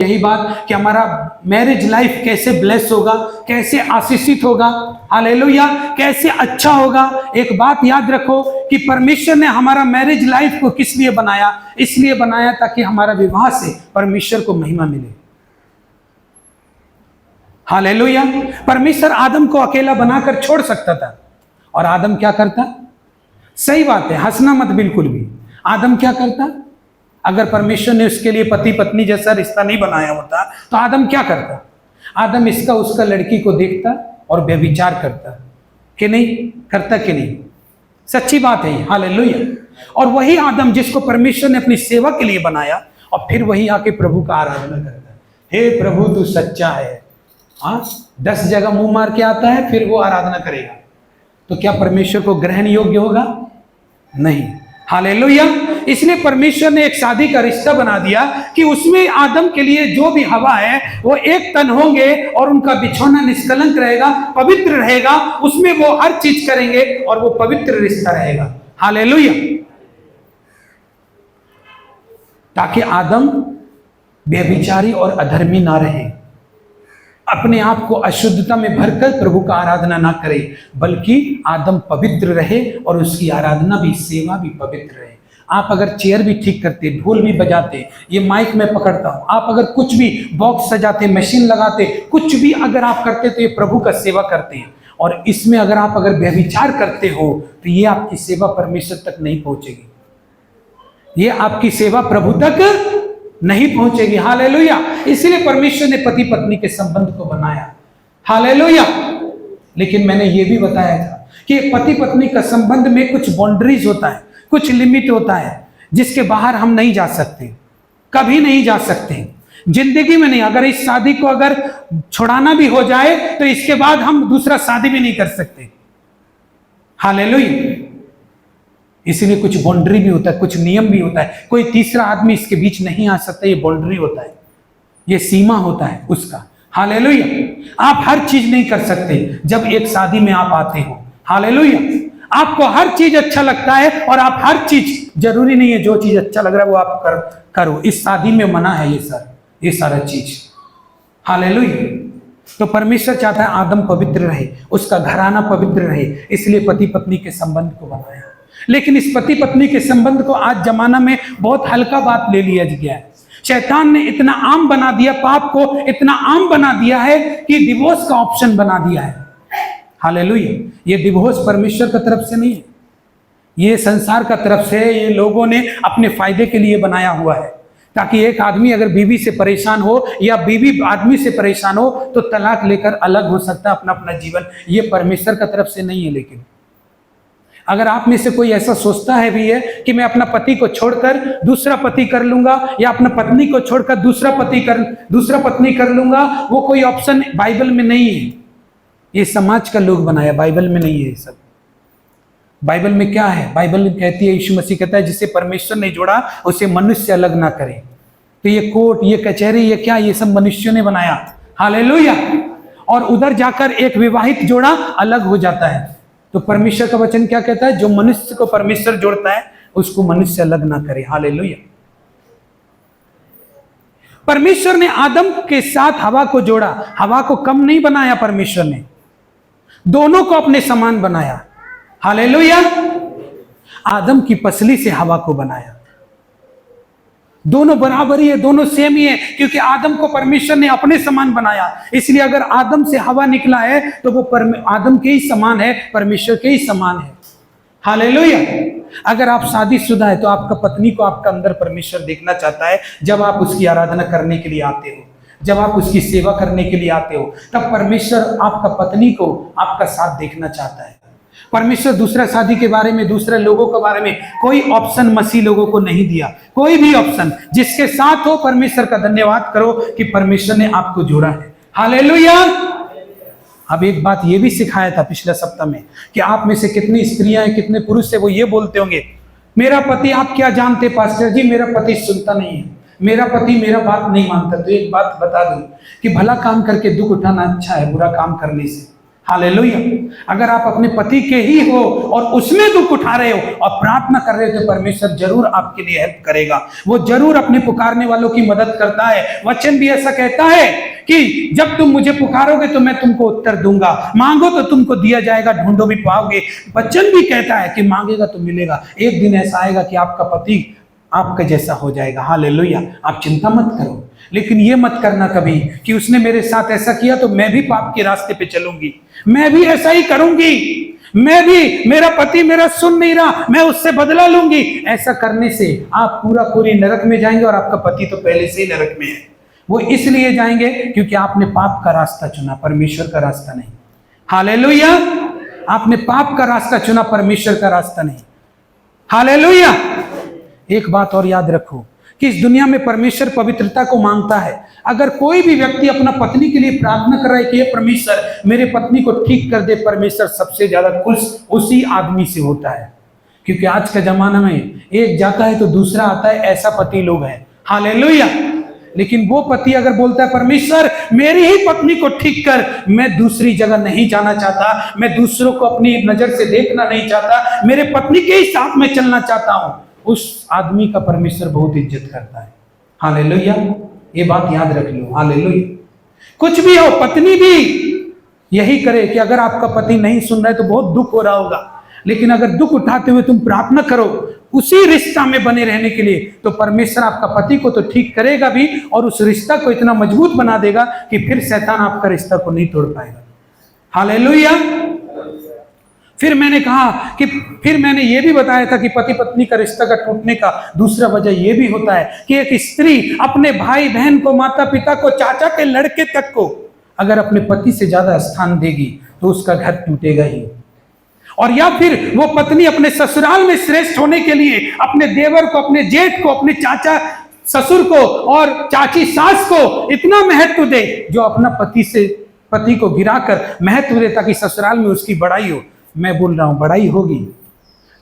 यही बात कि हमारा मैरिज लाइफ कैसे ब्लेस होगा, कैसे आशीषित होगा, हालेलुया, कैसे अच्छा होगा। एक बात याद रखो कि परमेश्वर ने हमारा मैरिज लाइफ को किस लिए बनाया? इसलिए बनाया ताकि हमारा विवाह से परमेश्वर को महिमा मिले। हालेलुया। परमेश्वर आदम को अकेला बनाकर छोड़ सकता था, और आदम क्या करता? सही बात है, हंसना मत बिल्कुल भी। आदम क्या करता? अगर परमेश्वर ने उसके लिए पति पत्नी जैसा रिश्ता नहीं बनाया होता तो आदम क्या करता? आदम इसका उसका लड़की को देखता और व्यभिचार करता, कि नहीं करता? कि नहीं? सच्ची बात है, हालेलुया। और वही आदम जिसको परमेश्वर ने अपनी सेवा के लिए बनाया, और फिर वही आके प्रभु का आराधना करता है। हे प्रभु तू सच्चा है। हाँ, 10 जगह मुंह मार के आता है, फिर वो आराधना करेगा, तो क्या परमेश्वर को ग्रहण योग्य होगा? नहीं। हालेलुया। इसलिए परमेश्वर ने एक शादी का रिश्ता बना दिया कि उसमें आदम के लिए जो भी हवा है वो एक तन होंगे, और उनका बिछौना निष्कलंक रहेगा, पवित्र रहेगा, उसमें वो हर चीज करेंगे और वो पवित्र रिश्ता रहेगा। हालेलुया। ताकि आदम व्यभिचारी और अधर्मी ना रहे, अपने आप को अशुद्धता में भरकर प्रभु का आराधना ना करे, बल्कि आदम पवित्र रहे और उसकी आराधना भी, सेवा भी पवित्र रहे। आप अगर चेयर भी ठीक करते, ढोल भी बजाते, ये माइक में पकड़ता हूं, आप अगर कुछ भी बॉक्स सजाते, मशीन लगाते, कुछ भी अगर आप करते तो ये प्रभु का सेवा करते हैं। और इसमें अगर व्यभिचार करते हो तो ये आपकी सेवा परमेश्वर तक नहीं पहुंचेगी, ये आपकी सेवा प्रभु तक नहीं पहुंचेगी। हालेलुया। इसलिए परमेश्वर ने पति पत्नी के संबंध को बनाया। हालेलुया। लेकिन मैंने ये भी बताया था कि पति पत्नी का संबंध में कुछ बाउंड्रीज होता है, कुछ लिमिट होता है, जिसके बाहर हम नहीं जा सकते, कभी नहीं जा सकते जिंदगी में नहीं। अगर इस शादी को अगर छुड़ाना भी हो जाए तो इसके बाद हम दूसरा शादी भी नहीं कर सकते। हालेलुया। इसलिए कुछ बाउंड्री भी होता है, कुछ नियम भी होता है, कोई तीसरा आदमी इसके बीच नहीं आ सकता, ये बाउंड्री होता है, ये सीमा होता है उसका। हालेलुया। आप हर चीज नहीं कर सकते जब एक शादी में आप आते हो। हालेलुया। आपको हर चीज अच्छा लगता है, और आप हर चीज, जरूरी नहीं है जो चीज अच्छा लग रहा है वो आप करो। इस शादी में मना है ये सारा चीज। हालेलुया। तो परमेश्वर चाहता है आदम पवित्र रहे, उसका घराना पवित्र रहे, इसलिए पति पत्नी के संबंध को बनाया। लेकिन इस पति पत्नी के संबंध को आज जमाना में बहुत हल्का बात ले लिया गया है। शैतान ने इतना आम बना दिया, पाप को इतना आम बना दिया है कि डिवोर्स का ऑप्शन बना दिया है। हालेलुया। ये डिवोर्स परमेश्वर की तरफ से नहीं है, ये संसार का तरफ से, ये लोगों ने अपने फायदे के लिए बनाया हुआ है, ताकि एक आदमी अगर बीवी से परेशान हो या बीवी आदमी से परेशान हो तो तलाक लेकर अलग हो सकता है, अपना अपना जीवन। ये परमेश्वर की तरफ से नहीं है। लेकिन अगर आप में से कोई ऐसा सोचता है भी है कि मैं अपना पति को छोड़कर दूसरा पति कर लूंगा, या अपना पत्नी को छोड़कर दूसरा पत्नी कर लूंगा, वो कोई ऑप्शन बाइबल में नहीं है। ये समाज का लोग बनाया, बाइबल में नहीं है ये सब। बाइबल में क्या है? बाइबल कहती है, यीशु मसीह कहता है, जिसे परमेश्वर ने जोड़ा उसे मनुष्य अलग ना करे। तो ये कोर्ट, ये कचहरी, ये क्या, ये सब मनुष्यों ने बनाया। हालेलुया। और उधर जाकर एक विवाहित जोड़ा अलग हो जाता है। तो परमेश्वर का वचन क्या कहता है? जो मनुष्य को परमेश्वर जोड़ता है उसको मनुष्य अलग ना करे। हालेलुया। परमेश्वर ने आदम के साथ हवा को जोड़ा, हवा को कम नहीं बनाया परमेश्वर ने, दोनों को अपने समान बनाया। हालेलुया। आदम की पसली से हवा को बनाया, दोनों बराबर ही है, दोनों सेम ही है, क्योंकि आदम को परमेश्वर ने अपने समान बनाया। इसलिए अगर आदम से हवा निकला है तो वो आदम के ही समान है, परमेश्वर के ही समान है। हालेलुया। अगर आप शादीशुदा है तो आपका पत्नी को आपका अंदर परमेश्वर देखना चाहता है। जब आप उसकी आराधना करने के लिए आते हो, जब आप उसकी सेवा करने के लिए आते हो, तब परमेश्वर आपका पत्नी को आपका साथ देखना चाहता है। परमेश्वर दूसरा शादी के बारे में, दूसरे लोगों के बारे में कोई ऑप्शन मसीह लोगों को नहीं दिया। कोई भी ऑप्शन जिसके साथ हो, परमेश्वर का धन्यवाद करो कि परमेश्वर ने आपको जोड़ा है। हालेलुया। अब एक बात ये भी सिखाया था पिछले सप्ताह में कि आप में से कितनी स्त्रियां हैं, कितने पुरुष है, वो ये बोलते होंगे, मेरा पति, आप क्या जानते पास्टर जी, मेरा पति सुनता नहीं है, मेरा पति मेरा बात नहीं मानता। तो एक बात बता दूं कि भला काम करके दुख उठाना अच्छा है बुरा काम करने से। हालेलुया। अगर आप अपने पति के ही हो और उसमें दुख उठा रहे हो और प्रार्थना कर रहे हो तो परमेश्वर जरूर आपके लिए हेल्प करेगा। वो जरूर अपने पुकारने वालों की मदद करता है। वचन भी ऐसा कहता है कि जब तुम मुझे पुकारोगे तो मैं तुमको उत्तर दूंगा, मांगो तो तुमको दिया जाएगा, ढूंढो भी पाओगे। वचन भी कहता है कि मांगेगा तो मिलेगा। एक दिन ऐसा आएगा कि आपका पति आपका जैसा हो जाएगा। हालेलुया। आप चिंता मत करो, लेकिन ये मत करना कभी कि उसने मेरे साथ ऐसा किया तो मैं भी पाप के रास्ते पे चलूंगी, मैं भी ऐसा ही करूंगी, मैं भी, मेरा पति मेरा सुन नहीं रहा, मैं उससे बदला लूंगी। ऐसा करने से आप पूरा पूरी नरक में जाएंगे और आपका पति तो पहले से ही नरक में है। वो इसलिए जाएंगे क्योंकि आपने पाप का रास्ता चुना, परमेश्वर का रास्ता नहीं। हालेलुया। आपने पाप का रास्ता चुना, परमेश्वर का रास्ता नहीं। हालेलुया। एक बात और याद रखो कि इस दुनिया में परमेश्वर पवित्रता को मांगता है। अगर कोई भी व्यक्ति अपना पत्नी के लिए प्रार्थना कर रहा है कि ये परमेश्वर मेरे पत्नी को ठीक कर दे, परमेश्वर सबसे ज्यादा खुश उसी आदमी से होता है। क्योंकि आज का जमाना में एक जाता है तो दूसरा आता है, ऐसा पति लोग हैं। हालेलुया। लेकिन वो पति अगर बोलता है परमेश्वर मेरी ही पत्नी को ठीक कर, मैं दूसरी जगह नहीं जाना चाहता, मैं दूसरों को अपनी नजर से देखना नहीं चाहता, मेरे पत्नी के ही साथ में चलना चाहता हूं, उस आदमी का परमेश्वर बहुत इज्जत करता है। हालेलुया। ये बात याद रख लो। हालेलुया। कुछ भी हो, पत्नी भी यही करे कि अगर आपका पति नहीं सुन रहा है तो बहुत दुख हो रहा होगा, लेकिन अगर दुख उठाते हुए तुम प्रार्थना करो उसी रिश्ता में बने रहने के लिए, तो परमेश्वर आपका पति को तो ठीक करेगा भी और उस रिश्ता को इतना मजबूत बना देगा कि फिर शैतान आपका रिश्ता को नहीं तोड़ पाएगा। हालेलुया। फिर मैंने कहा कि फिर मैंने ये भी बताया था कि पति पत्नी का रिश्ता का टूटने का दूसरा वजह ये भी होता है कि एक स्त्री अपने भाई बहन को, माता पिता को, चाचा के लड़के तक को अगर अपने पति से ज्यादा स्थान देगी तो उसका घर टूटेगा ही। और या फिर वो पत्नी अपने ससुराल में श्रेष्ठ होने के लिए अपने देवर को, अपने जेठ को, अपने चाचा ससुर को और चाची सास को इतना महत्व दे जो अपना पति को गिराकर महत्व दे ताकि ससुराल में उसकी बड़ाई हो। मैं बोल रहा हूं बड़ाई होगी,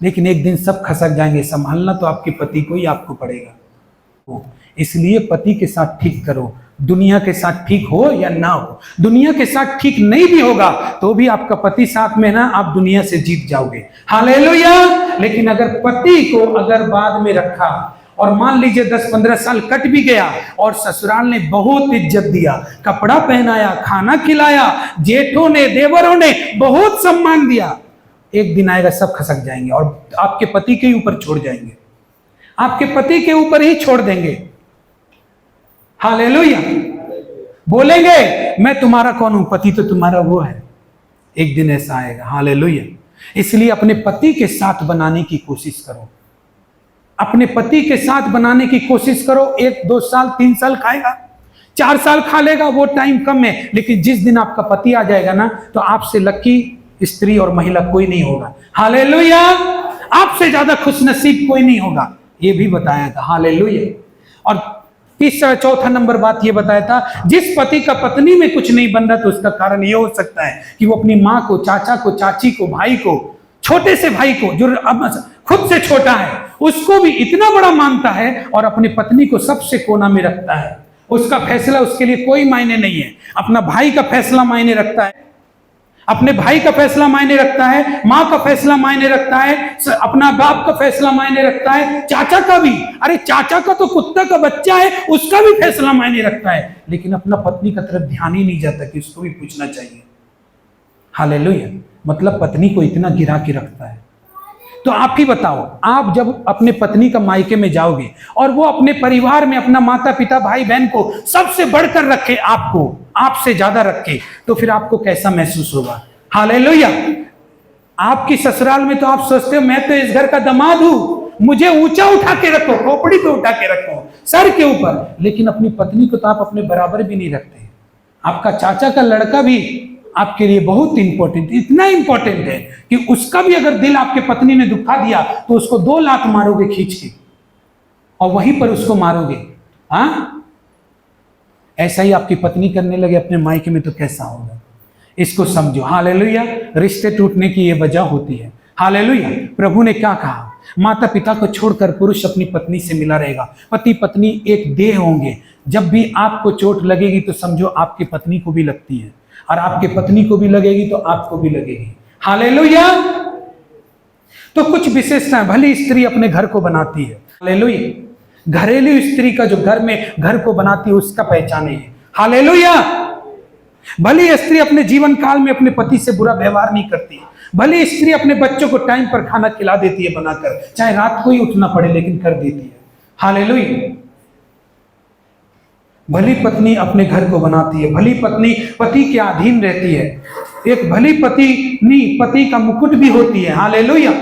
लेकिन एक दिन सब खसक जाएंगे। संभालना तो आपके पति को ही आपको पड़ेगा। इसलिए पति के साथ ठीक करो, दुनिया के साथ ठीक हो या ना हो। दुनिया के साथ ठीक नहीं भी होगा तो भी आपका पति साथ में ना, आप दुनिया से जीत जाओगे। हालेलुया। लेकिन अगर पति को अगर बाद में रखा और मान लीजिए 10-15 साल कट भी गया और ससुराल ने बहुत इज्जत दिया, कपड़ा पहनाया, खाना खिलाया, जेठों ने, देवरों ने बहुत सम्मान दिया, एक दिन आएगा सब खसक जाएंगे और आपके पति के ऊपर छोड़ जाएंगे, आपके पति के ऊपर ही छोड़ देंगे। हालेलुया। बोलेंगे मैं तुम्हारा कौन हूं, पति तो तुम्हारा वो है। एक दिन ऐसा आएगा। हालेलुया। इसलिए अपने पति के साथ बनाने की कोशिश करो, अपने पति के साथ बनाने की कोशिश करो। 1-2 साल 3 साल खाएगा, 4 साल खा लेगा, वो टाइम कम है, लेकिन जिस दिन आपका पति आ जाएगा ना तो आपसे लकी स्त्री और महिला कोई नहीं होगा। हालेलुया। आपसे ज्यादा खुशनसीब कोई नहीं होगा, ये भी बताया था। हालेलुया। और तीसरा चौथा नंबर बात ये बताया था, जिस पति का पत्नी में कुछ नहीं बन रहा तो उसका कारण ये हो सकता है कि वो अपनी माँ को, चाचा को, चाची को, भाई को, छोटे से भाई को जो अब खुद से छोटा है उसको भी इतना बड़ा मानता है और अपनी पत्नी को सबसे कोना में रखता है। उसका फैसला उसके लिए कोई मायने नहीं है। अपना भाई का फैसला मायने रखता है, अपने भाई का फैसला मायने रखता है, माँ का फैसला मायने रखता है, अपना बाप का फैसला मायने रखता है, चाचा का भी। अरे चाचा का तो कुत्ता का बच्चा है, उसका भी फैसला मायने रखता है, लेकिन अपना पत्नी का तरफ ध्यान ही नहीं जाता कि उसको भी पूछना चाहिए। हालेलुया। मतलब पत्नी को इतना गिरा के रखता है। तो आप ही बताओ, आप जब अपने पत्नी का मायके में जाओगे और वो अपने परिवार में अपना माता पिता भाई बहन को सबसे बढ़कर रखे, आपको आपसे ज्यादा रखे, तो फिर आपको कैसा महसूस होगा। हालेलुया। आपकी ससुराल में तो आप सोचते हो मैं तो इस घर का दामाद हूं, मुझे ऊंचा उठा के रखो, खोपड़ी पे उठा के रखो, सर के ऊपर, लेकिन अपनी पत्नी को तो आप अपने बराबर भी नहीं रखते। आपका चाचा का लड़का भी आपके लिए बहुत इंपॉर्टेंट, इतना इंपॉर्टेंट है कि उसका भी अगर दिल आपके पत्नी ने दुखा दिया तो उसको 2 लात मारोगे खींच के और वहीं पर उसको मारोगे। हाँ, ऐसा ही आपकी पत्नी करने लगे अपने मायके में तो कैसा होगा, इसको समझो। हालेलुया। रिश्ते टूटने की ये वजह होती है। हालेलुया। प्रभु ने क्या कहा, माता पिता को छोड़कर पुरुष अपनी पत्नी से मिला रहेगा, पति पत्नी एक देह होंगे। जब भी आपको चोट लगेगी तो समझो आपकी पत्नी को भी लगती है, और आपके पत्नी को भी लगेगी तो आपको भी लगेगी। हालेलुया। तो कुछ विशेषताएं, भली स्त्री अपने घर को बनाती है। हालेलुया। घरेलू स्त्री का जो घर में घर को बनाती है उसका पहचान है। हालेलुया। भली स्त्री अपने जीवन काल में अपने पति से बुरा व्यवहार नहीं करती। भली स्त्री अपने बच्चों को टाइम पर खाना खिला देती है बनाकर, चाहे रात को ही उठना पड़े लेकिन कर देती है। हालेलुया। भली पत्नी अपने घर को बनाती है। भली पत्नी पति के अधीन रहती है। एक भली पत्नी पति का मुकुट भी होती है। हालेलुया।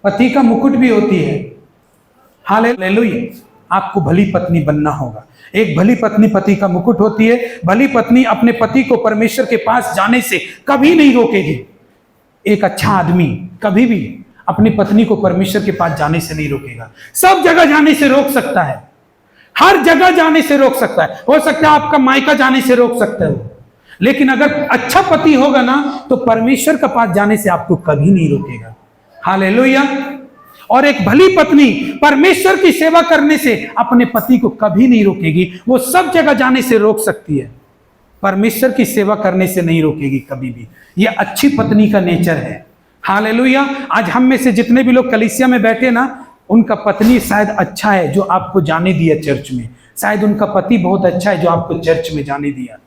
पति का मुकुट भी होती है। हालेलुया। आपको भली पत्नी बनना होगा। एक भली पत्नी पति का मुकुट होती है। भली पत्नी अपने पति को परमेश्वर के पास जाने से कभी नहीं रोकेगी। एक अच्छा आदमी कभी भी अपनी पत्नी को परमेश्वर के पास जाने से नहीं रोकेगा। सब जगह जाने से रोक सकता है, हर जगह जाने से रोक सकता है। हो सकता है आपका मायका जाने से रोक सकता है वो, लेकिन अगर अच्छा पति होगा ना तो परमेश्वर के पास जाने से आपको कभी नहीं रोकेगा। हालेलुया। और एक भली पत्नी परमेश्वर की सेवा करने से अपने पति को कभी नहीं रोकेगी। वो सब जगह जाने से रोक सकती है, परमेश्वर की सेवा करने से नहीं रोकेगी कभी भी। ये अच्छी पत्नी का नेचर है। हालेलुया। आज हम में से जितने भी लोग कलीसिया में बैठे ना, उनका पत्नी शायद अच्छा है जो आपको जाने दिया चर्च में। शायद उनका पति बहुत अच्छा है जो आपको चर्च में जाने दिया।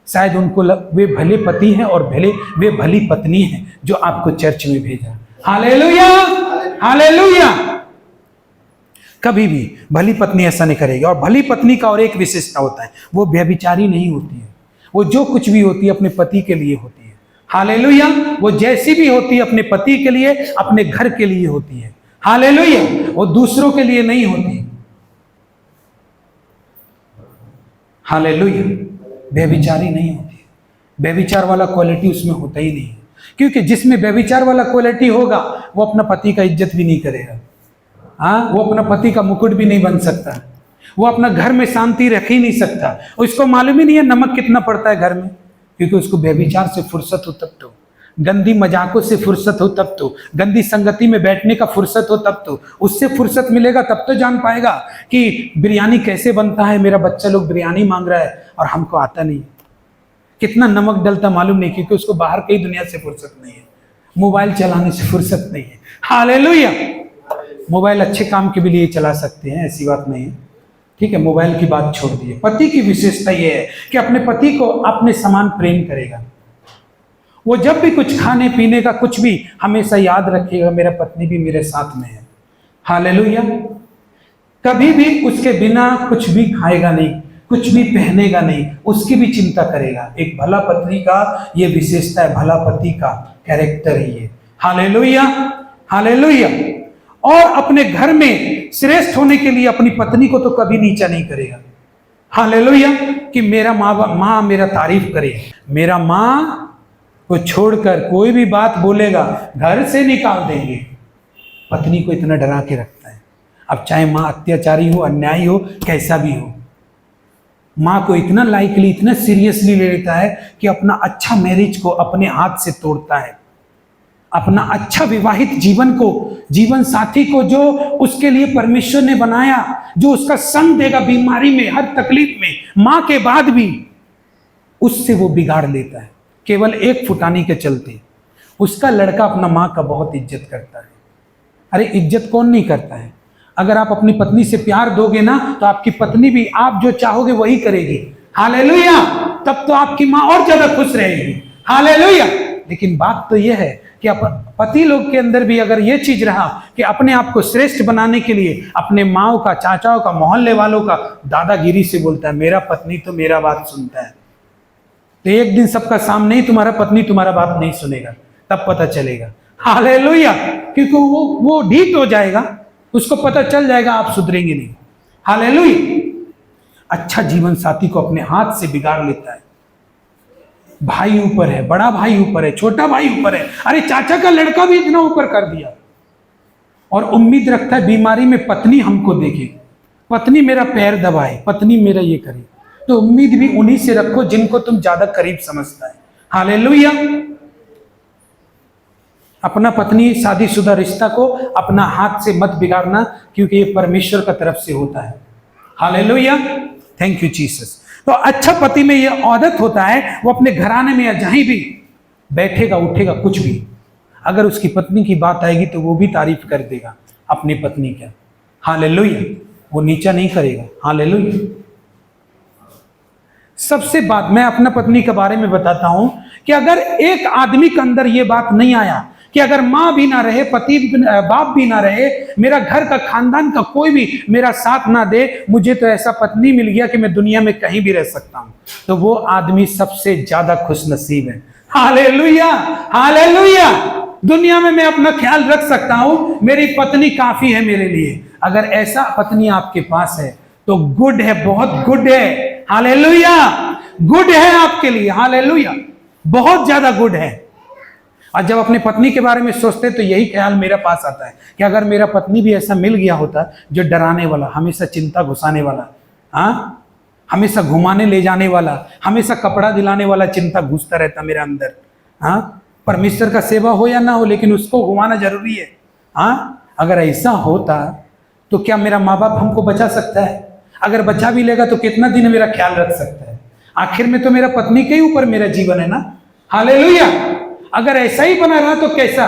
शायद उनको वे भले पति हैं और वे भली पत्नी हैं जो आपको चर्च में भेजा। हालेलुया। हालेलुया। कभी भी भली पत्नी ऐसा नहीं करेगी। और भली पत्नी का और एक विशेषता होता है, वो व्यभिचारी नहीं होती है। वो जो कुछ भी होती है अपने पति के लिए होती है। हालेलुया। वो जैसी भी होती है अपने पति के लिए, अपने घर के लिए होती है। हालेलुया। वो दूसरों के लिए नहीं होती। हालेलुया। व्यभिचारी नहीं होती। व्यभिचार वाला क्वालिटी उसमें होता ही नहीं है, क्योंकि जिसमें व्यभिचार वाला क्वालिटी होगा वो अपना पति का इज्जत भी नहीं करेगा। हाँ, वो अपना पति का मुकुट भी नहीं बन सकता। वो अपना घर में शांति रख ही नहीं सकता। उसको मालूम ही नहीं है नमक कितना पड़ता है घर में, क्योंकि उसको व्यभिचार से फुर्सत हो तब तो, गंदी मजाकों से फुर्सत हो तब तो, गंदी संगति में बैठने का फुर्सत हो तब तो, उससे फुर्सत मिलेगा तब तो जान पाएगा कि बिरयानी कैसे बनता है। मेरा बच्चा लोग बिरयानी मांग रहा है और हमको आता नहीं, कितना नमक डलता मालूम नहीं, क्योंकि उसको बाहर की दुनिया से फुर्सत नहीं है, मोबाइल चलाने से फुर्सत नहीं है। हालेलुया। मोबाइल अच्छे काम के भी लिए चला सकते हैं, ऐसी बात नहीं है, ठीक है, मोबाइल की बात छोड़ दिए। पति की विशेषता यह है कि अपने पति को अपने समान प्रेम करेगा। वो जब भी कुछ खाने पीने का कुछ भी हमेशा याद रखिएगा, मेरा पत्नी भी मेरे साथ में है। हालेलुया। कभी भी उसके बिना कुछ भी खाएगा नहीं, कुछ भी पहनेगा नहीं, उसकी भी चिंता करेगा। एक भला पत्नी का ये विशेषता है, भला पति का कैरेक्टर है ये। हालेलुया। हालेलुया। और अपने घर में श्रेष्ठ होने के लिए अपनी पत्नी को तो कभी नीचा नहीं करेगा। हालेलुया। कि मेरा माँ मेरा तारीफ करे। मेरा माँ को छोड़कर कोई भी बात बोलेगा घर से निकाल देंगे। पत्नी को इतना डरा के रखता है। अब चाहे माँ अत्याचारी हो, अन्यायी हो, कैसा भी हो, माँ को इतना लाइकली, इतना सीरियसली ले लेता है कि अपना अच्छा मैरिज को अपने हाथ से तोड़ता है। अपना अच्छा विवाहित जीवन को, जीवन साथी को जो उसके लिए परमेश्वर ने बनाया, जो उसका संग देगा बीमारी में, हर तकलीफ में, माँ के बाद भी, उससे वो बिगाड़ लेता है केवल एक फुटानी के चलते। उसका लड़का अपना माँ का बहुत इज्जत करता है। अरे इज्जत कौन नहीं करता है? अगर आप अपनी पत्नी से प्यार दोगे ना तो आपकी पत्नी भी आप जो चाहोगे वही करेगी। हालेलुया। तब तो आपकी माँ और ज्यादा खुश रहेगी। हालेलुया। लेकिन बात तो यह है कि पति लोग के अंदर भी अगर यह चीज रहा कि अपने आप को श्रेष्ठ बनाने के लिए अपने माओ का, चाचाओं का, मोहल्ले वालों का दादागिरी से बोलता है, मेरा पत्नी तो मेरा बात सुनता है, तो एक दिन सबका सामने ही तुम्हारा पत्नी तुम्हारा बात नहीं सुनेगा, तब पता चलेगा। हालेलुया। क्योंकि वो ढीठ हो जाएगा, उसको पता चल जाएगा आप सुधरेंगे नहीं। हालेलुया। अच्छा जीवन साथी को अपने हाथ से बिगाड़ लेता है। भाई ऊपर है, बड़ा भाई ऊपर है, छोटा भाई ऊपर है, अरे चाचा का लड़का भी इतना ऊपर कर दिया, और उम्मीद रखता है बीमारी में पत्नी हमको देखे, पत्नी मेरा पैर दबाए, पत्नी मेरा ये करे। तो उम्मीद भी उन्हीं से रखो जिनको तुम ज्यादा करीब समझता है। हालेलुया। अपना पत्नी शादीशुदा रिश्ता को अपना हाथ से मत बिगाड़ना, क्योंकि ये परमेश्वर का तरफ से होता है। हालेलुया। Thank you Jesus. तो अच्छा पति में यह आदत होता है, वो अपने घराने में या जहीं भी बैठेगा उठेगा कुछ भी, अगर उसकी पत्नी की बात आएगी तो वो भी तारीफ कर देगा अपनी पत्नी का। हालेलुया, वो नीचा नहीं करेगा। हालेलुया। सबसे बात मैं अपना पत्नी के बारे में बताता हूं कि अगर एक आदमी के अंदर ये बात नहीं आया कि अगर माँ भी ना रहे, पति बाप भी ना रहे, मेरा घर का खानदान का कोई भी मेरा साथ ना दे, मुझे तो ऐसा पत्नी मिल गया कि मैं दुनिया में कहीं भी रह सकता हूं, तो वो आदमी सबसे ज्यादा खुश नसीब है। Hallelujah, hallelujah. दुनिया में मैं अपना ख्याल रख सकता हूं, मेरी पत्नी काफी है मेरे लिए। अगर ऐसा पत्नी आपके पास है तो गुड है, बहुत गुड है। हालेलुया, गुड है आपके लिए। हालेलुया, बहुत ज्यादा गुड है। और जब अपनी पत्नी के बारे में सोचते तो यही ख्याल मेरे पास आता है कि अगर मेरा पत्नी भी ऐसा मिल गया होता जो डराने वाला, हमेशा चिंता घुसाने वाला, हाँ, हमेशा घुमाने ले जाने वाला, हमेशा कपड़ा दिलाने वाला, चिंता घुसता रहता मेरे अंदर। हाँ, परमेश्वर का सेवा हो या ना हो, लेकिन उसको घुमाना जरूरी है। हाँ, अगर ऐसा होता तो क्या मेरा माँ बाप हमको बचा सकता है? अगर बचा भी लेगा तो कितना दिन मेरा ख्याल रख सकता है? आखिर में तो मेरा पत्नी के ऊपर मेरा जीवन है ना। हालेलुया। अगर ऐसा ही बना रहा तो कैसा?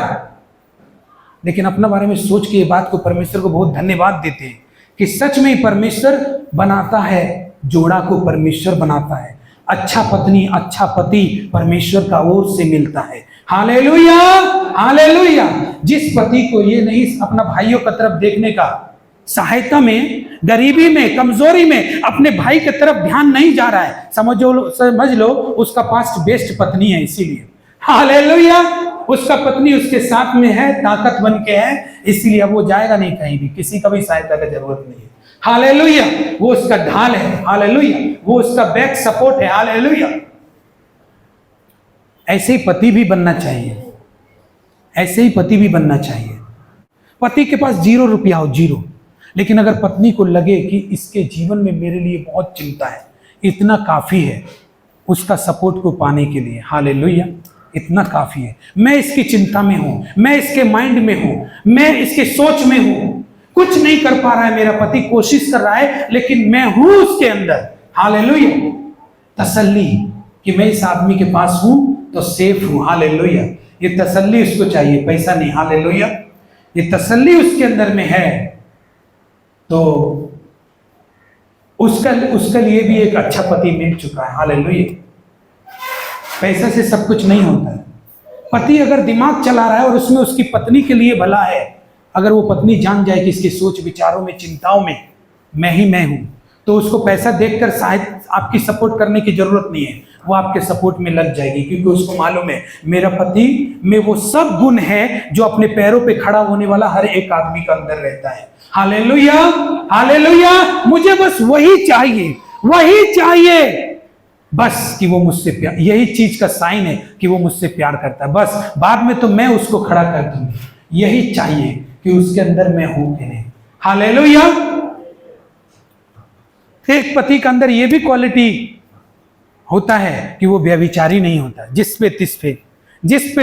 लेकिन अपना बारे में सोच के ये बात को परमेश्वर को बहुत धन्यवाद देते हैं कि सच में परमेश्वर बनाता है, जोड़ा को परमेश्वर बनाता है। अच्छा पत्नी, अच्छा पति परमेश्वर का ओर से मिलता है। Hallelujah, hallelujah. जिस पति को ये नहीं अपना भाइयों की तरफ देखने का, सहायता में, गरीबी में, कमजोरी में अपने भाई की तरफ ध्यान नहीं जा रहा है, समझ लो उसका पास बेस्ट पत्नी है। इसीलिए हालेलुया, उसका पत्नी उसके साथ में है, ताकत बन के है, इसीलिए वो जाएगा नहीं कहीं भी, किसी का भी सहायता की जरूरत नहीं है। हालेलुया, वो उसका ढाल है। हालेलुया, वो उसका बैक सपोर्ट है। हालेलुया। ऐसे ही पति भी बनना चाहिए, ऐसे ही पति भी बनना चाहिए। पति के पास 0 रुपया हो, 0, लेकिन अगर पत्नी को लगे कि इसके जीवन में मेरे लिए बहुत चिंता है, इतना काफी है उसका सपोर्ट को पाने के लिए। हालेलुया, इतना काफी है। मैं इसकी चिंता में हूं, मैं इसके माइंड में हूं, मैं इसके सोच में हूं, कुछ नहीं कर पा रहा है मेरा पति, कोशिश कर रहा है, लेकिन मैं हूं उसके अंदर। हालेलुया, तसल्ली कि मैं इस आदमी के पास हूं तो सेफ हूं। हालेलुया, ये तसल्ली उसको चाहिए, पैसा नहीं। हालेलुया, ये तसल्ली उसके अंदर में है तो उसके लिए भी एक अच्छा पति मिल चुका है। हालेलुया। पैसा से सब कुछ नहीं होता है। पति अगर दिमाग चला रहा है और उसमें उसकी पत्नी के लिए भला है, अगर वो पत्नी जान जाए कि इसके सोच विचारों में, चिंताओं में मैं ही मैं हूं, तो उसको पैसा देखकर शायद आपकी सपोर्ट करने की जरूरत नहीं है, वो आपके सपोर्ट में लग जाएगी, क्योंकि उसको मालूम है मेरा पति में वो सब गुण है जो अपने पैरों पे खड़ा होने वाला हर एक आदमी के अंदर रहता है। Hallelujah, hallelujah. मुझे बस वही चाहिए, वही चाहिए बस कि वो मुझसे प्यार, यही चीज का साइन है कि वो मुझसे प्यार करता है। बस बाद में तो मैं उसको खड़ा कर दूंगी, यही चाहिए कि उसके अंदर मैं हूं कि नहीं। हालेलुया। एक पति के अंदर ये भी क्वालिटी होता है कि वो व्यभिचारी नहीं होता। जिस पे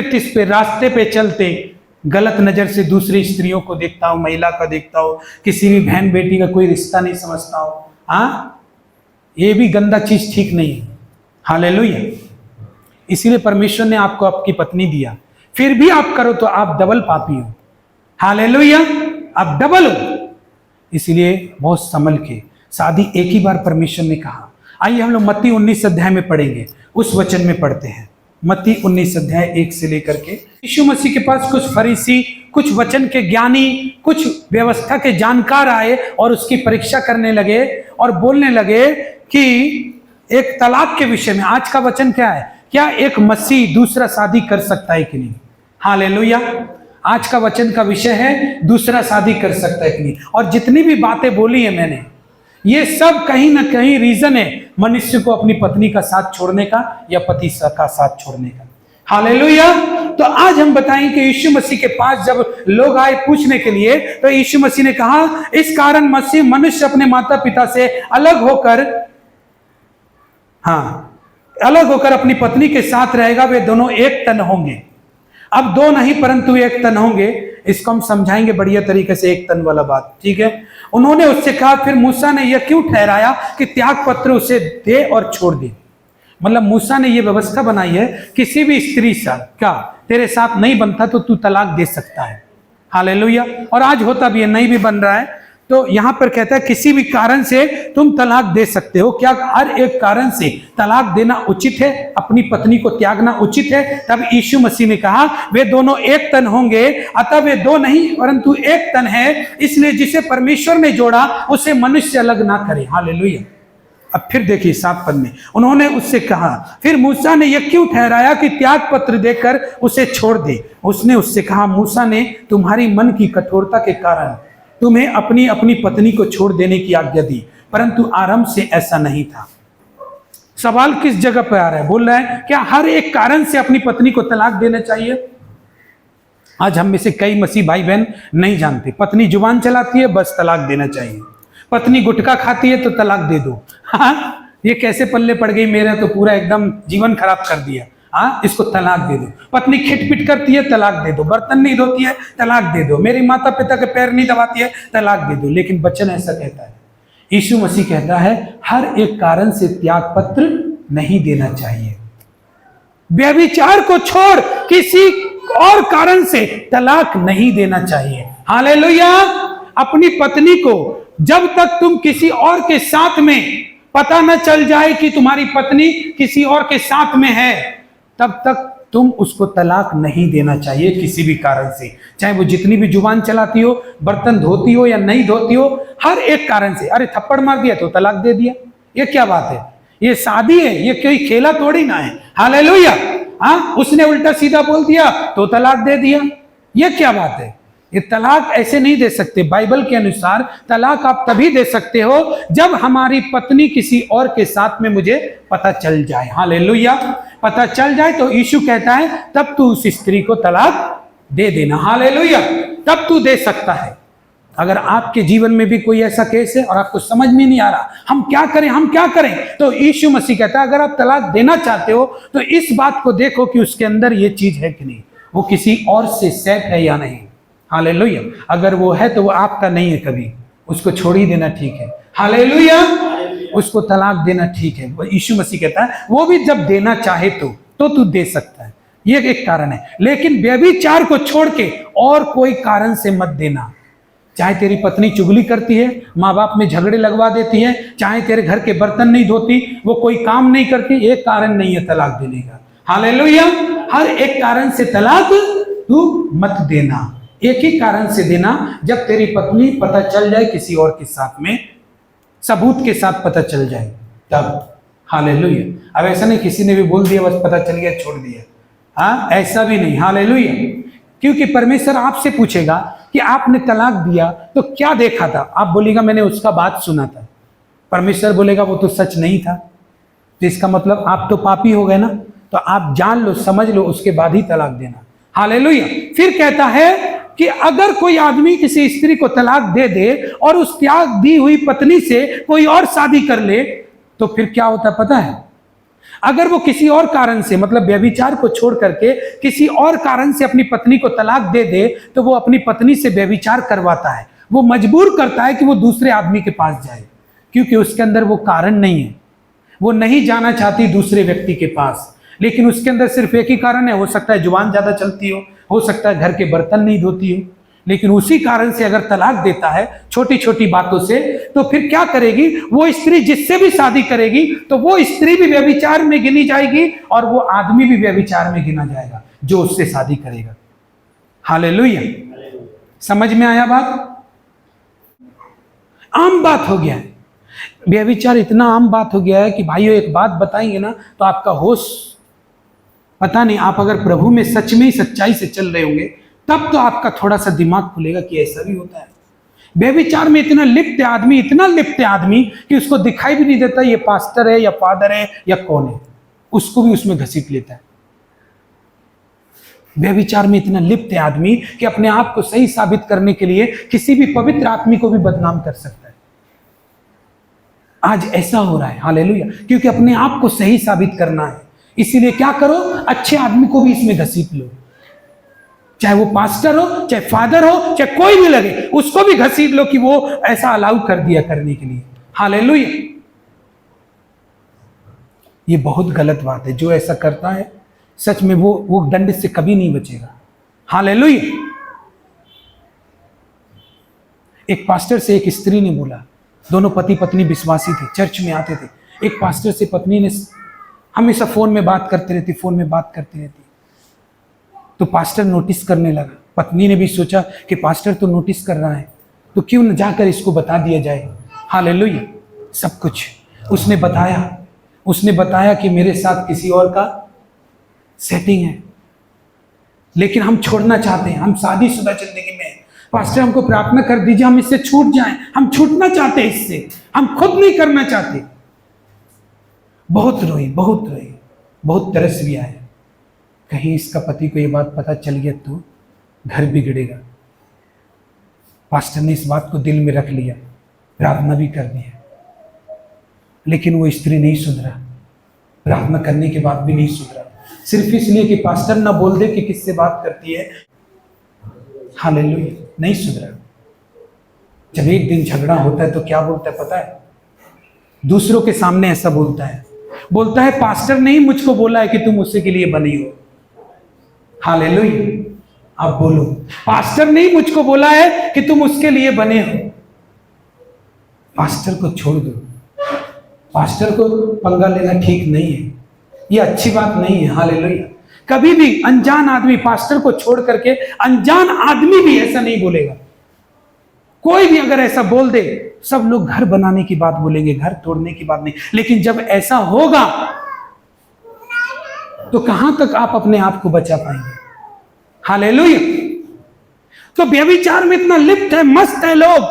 तिस पे रास्ते पे चलते गलत नजर से दूसरी स्त्रियों को देखता हो, महिला का देखता हो, किसी भी बहन बेटी का कोई रिश्ता नहीं समझता हो, हाँ, ये भी गंदा चीज ठीक नहीं है। हालेलुया। इसीलिए परमेश्वर ने आपको आपकी पत्नी दिया, फिर भी आप करो तो आप डबल पापी हो। हालेलुया, आप डबल हो। इसीलिए बहुत संभल के, शादी एक ही बार परमेश्वर ने कहा। आइए हम लोग मत्ती 19 अध्याय में पढ़ेंगे, उस वचन में पढ़ते हैं। मत्ती 19 अध्याय 1 से लेकर के। यीशु मसीह के पास कुछ फरीसी, कुछ वचन के ज्ञानी, कुछ व्यवस्था के जानकार आए और उसकी परीक्षा करने लगे और बोलने लगे कि एक तलाक के विषय में। आज का वचन क्या है? क्या एक मसीह दूसरा शादी कर सकता है कि नहीं? हालेलुया। आज का वचन का विषय है दूसरा शादी कर सकता है कि नहीं। और जितनी भी बातें बोली है मैंने, ये सब कहीं ना कहीं रीजन है मनुष्य को अपनी पत्नी का साथ छोड़ने का या पति का साथ छोड़ने का। हालेलुया। तो आज हम बताएं कि यीशु मसीह के पास जब लोग आए पूछने के लिए, तो यीशु मसीह ने कहा इस कारण मनुष्य अपने माता पिता से अलग होकर अपनी पत्नी के साथ रहेगा, वे दोनों एक तन होंगे। अब दो नहीं परंतु एक तन होंगे। इसको हम समझाएंगे बढ़िया तरीके से, एक तन वाला बात, ठीक है। उन्होंने उससे कहा, फिर मूसा ने यह क्यों ठहराया कि त्याग पत्र उसे दे और छोड़ दे। मतलब मूसा ने यह व्यवस्था बनाई है, किसी भी स्त्री से का तेरे साथ नहीं बनता तो तू तलाक दे सकता है। हालेलुया। और आज होता भी है, नहीं भी बन रहा है तो यहां पर कहता है किसी भी कारण से तुम तलाक दे सकते हो। क्या हर एक कारण से तलाक देना उचित है, अपनी पत्नी को त्यागना उचित है? तब यीशु मसीह ने कहा वे दोनों एक तन होंगे, अतः वे दो नहीं परंतु एक तन है, इसलिए जिसे परमेश्वर ने जोड़ा उसे मनुष्य अलग ना करे। हालेलुया। अब फिर देखिए 7 पद में, उन्होंने उससे कहा, फिर मूसा ने यह क्यों ठहराया कि त्याग पत्र देकर उसे छोड़ दे। उसने उससे कहा, मूसा ने तुम्हारी मन की कठोरता के कारण तुम्हें अपनी अपनी पत्नी को छोड़ देने की आज्ञा दी, परंतु आरंभ से ऐसा नहीं था। सवाल किस जगह पर आ रहा है? बोल रहा है क्या हर एक कारण से अपनी पत्नी को तलाक देना चाहिए? आज हम में से कई मसीह भाई बहन नहीं जानते, पत्नी जुबान चलाती है बस तलाक देना चाहिए, पत्नी गुटखा खाती है तो तलाक दे दो। हाँ, ये कैसे पल्ले पड़ गई, मेरा तो पूरा एकदम जीवन खराब कर दिया। हाँ, इसको तलाक दे दो। पत्नी खिटपिट करती है, तलाक दे दो। बर्तन नहीं धोती है, तलाक दे दो। मेरे माता पिता के पैर नहीं दबाती है, तलाक दे दो। लेकिन वचन ऐसा कहता है, यीशु मसीह कहता है हर एक कारण से त्याग पत्र नहीं देना चाहिए। व्यभिचार को छोड़ किसी और कारण से तलाक नहीं देना चाहिए। हालेलुया। अपनी पत्नी को जब तक तुम किसी और के साथ में पता न चल जाए कि तुम्हारी पत्नी किसी और के साथ में है, तब तक तुम उसको तलाक नहीं देना चाहिए किसी भी कारण से। चाहे वो जितनी भी जुबान चलाती हो, बर्तन धोती हो या नहीं धोती हो, हर एक कारण से। अरे थप्पड़ मार दिया तो तलाक दे दिया, ये क्या बात है? ये शादी है, ये कोई खेला थोड़ी ना है। हालेलुया। हाँ, उसने उल्टा सीधा बोल दिया तो तलाक दे दिया, ये क्या बात है? ये तलाक ऐसे नहीं दे सकते। बाइबल के अनुसार तलाक आप तभी दे सकते हो जब हमारी पत्नी किसी और के साथ में मुझे पता चल जाए। हालेलुया। पता चल जाए तो यीशु कहता है तब तू उस स्त्री को तलाक दे देना। हालेलुया। तब तू दे सकता है। अगर आपके जीवन में भी कोई ऐसा केस है और आपको समझ में नहीं आ रहा हम क्या करें, हम क्या करें, तो यीशु मसीह कहता है अगर आप तलाक देना चाहते हो तो इस बात को देखो कि उसके अंदर ये चीज है कि नहीं, वो किसी और से सेट है या नहीं। हालेलुया। अगर वो है तो वो आपका नहीं है, कभी उसको छोड़ ही देना ठीक है। हालेलुया। उसको तलाक देना ठीक है। यीशु मसीह कहता है वो भी जब देना चाहे तो तू दे सकता है, ये एक कारण है। लेकिन व्यभिचार को छोड़ के और कोई कारण से मत देना। चाहे तेरी पत्नी चुगली करती है, माँ बाप में झगड़े लगवा देती है, चाहे तेरे घर के बर्तन नहीं धोती, वो कोई काम नहीं करती, एक कारण नहीं है तलाक देने का। हालेलुया। हर एक कारण से तलाक तू मत देना, एक ही कारण से देना जब तेरी पत्नी पता चल जाए किसी और के साथ में, सबूत के साथ पता चल जाए तब। हालेलुया। अब ऐसा नहीं किसी ने भी बोल दिया बस पता चल गया छोड़ दिया, हाँ ऐसा भी नहीं। हालेलुया। क्योंकि परमेश्वर आपसे पूछेगा कि आपने तलाक दिया तो क्या देखा था, आप बोलेगा मैंने उसका बात सुना था। परमेश्वर बोलेगा वो तो सच नहीं था, तो इसका मतलब आप तो पापी हो गए ना, तो आप जान लो समझ लो उसके बाद ही तलाक देना। हालेलुया। फिर कहता है कि अगर कोई आदमी किसी स्त्री को तलाक दे दे और उस त्याग दी हुई पत्नी से कोई और शादी कर ले तो फिर क्या होता है पता है? अगर वो किसी और कारण से मतलब व्यभिचार को छोड़ करके किसी और कारण से अपनी पत्नी को तलाक दे दे तो वो अपनी पत्नी से व्यभिचार करवाता है, वो मजबूर करता है कि वो दूसरे आदमी के पास जाए, क्योंकि उसके अंदर वो कारण नहीं है, वो नहीं जाना चाहती दूसरे व्यक्ति के पास, लेकिन उसके अंदर सिर्फ एक ही कारण है। हो सकता है जुबान ज्यादा चलती हो सकता है घर के बर्तन नहीं धोती हो, लेकिन उसी कारण से अगर तलाक देता है छोटी छोटी बातों से, तो फिर क्या करेगी वो स्त्री? जिससे भी शादी करेगी तो वो स्त्री भी व्यभिचार में गिनी जाएगी और वो आदमी भी व्यभिचार में गिना जाएगा जो उससे शादी करेगा। हालेलुया। समझ में आया बात? आम बात हो गया है व्यभिचार, इतना आम बात हो गया है कि भाइयों एक बात बताएंगे ना तो आपका होश, पता नहीं आप अगर प्रभु में सच में ही सच्चाई से चल रहे होंगे तब तो आपका थोड़ा सा दिमाग खुलेगा कि ऐसा भी होता है। व्यभिचार में इतना लिप्त आदमी, इतना लिप्त आदमी कि उसको दिखाई भी नहीं देता ये पास्टर है या फादर है या कौन है, उसको भी उसमें घसीट लेता है। व्यभिचार में इतना लिप्त आदमी कि अपने आप को सही साबित करने के लिए किसी भी पवित्र आदमी को भी बदनाम कर सकता है। आज ऐसा हो रहा है। हालेलुया। क्योंकि अपने आप को सही साबित करना है, इसीलिए क्या करो, अच्छे आदमी को भी इसमें घसीट लो। चाहे वो पास्टर हो, चाहे फादर हो, चाहे कोई भी लगे, उसको भी घसीट लो कि वो ऐसा अलाउ कर दिया करने के लिए। हालेलुया। ये बहुत गलत बात है। जो ऐसा करता है सच में वो दंड से कभी नहीं बचेगा। हालेलुया। एक पास्टर से एक स्त्री ने बोला, दोनों पति पत्नी विश्वासी थे, चर्च में आते थे। एक पास्टर से पत्नी ने हमेशा फोन में बात करती रहती। तो पास्टर नोटिस करने लगा। पत्नी ने भी सोचा कि पास्टर तो नोटिस कर रहा है, तो क्यों न जाकर इसको बता दिया जाए। हालेलुया। सब कुछ उसने बताया कि मेरे साथ किसी और का सेटिंग है, लेकिन हम छोड़ना चाहते हैं, हम शादीशुदा जिंदगी में। पास्टर हमको प्रार्थना कर दीजिए, हम इससे छूट जाएं, हम छूटना चाहते हैं इससे, हम खुद नहीं करना चाहते। बहुत रोई, बहुत तरस भी आया। कहीं इसका पति को ये बात पता चल गया तो घर बिगड़ेगा। पास्टर ने इस बात को दिल में रख लिया, प्रार्थना भी कर दिया, लेकिन वो स्त्री नहीं सुधरा। प्रार्थना करने के बाद भी नहीं सुधरा, सिर्फ इसलिए कि पास्टर ना बोल दे कि किससे बात करती है। हालेलुया। नहीं सुधरा। जब एक दिन झगड़ा होता है तो क्या बोलता है पता है? दूसरों के सामने ऐसा बोलता है पास्टर ने ही मुझको बोला है कि तुम उसी के लिए बनी हो। हालेलुया। अब बोलो, पास्टर ने ही मुझको बोला है कि तुम उसके लिए बने हो। पास्टर को छोड़ दो। पास्टर को पंगा लेना ठीक नहीं है, ये अच्छी बात नहीं है। हालेलुया। कभी भी अनजान आदमी पास्टर को छोड़ करके, अनजान आदमी भी ऐसा नहीं बोलेगा। कोई भी अगर ऐसा बोल दे, सब लोग घर बनाने की बात बोलेंगे, घर तोड़ने की बात नहीं। लेकिन जब ऐसा होगा तो कहां तक आप अपने आप को बचा पाएंगे। हालेलुया। तो व्यभिचार में इतना लिप्त है, मस्त है लोग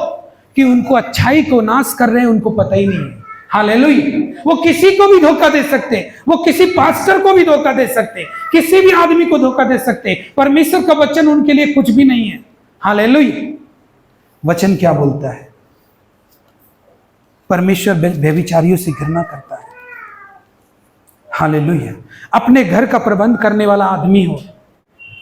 कि उनको अच्छाई को नाश कर रहे हैं, उनको पता ही नहीं है। हालेलुया। वो किसी को भी धोखा दे सकते हैं, वो किसी पास्टर को भी धोखा दे सकते हैं, किसी भी आदमी को धोखा दे सकते हैं। परमेश्वर का वचन उनके लिए कुछ भी नहीं है। हालेलुया। वचन क्या बोलता है? परमेश्वर व्यभिचारियों से घृणा करता है। हालेलुया। अपने घर का प्रबंध करने वाला आदमी हो,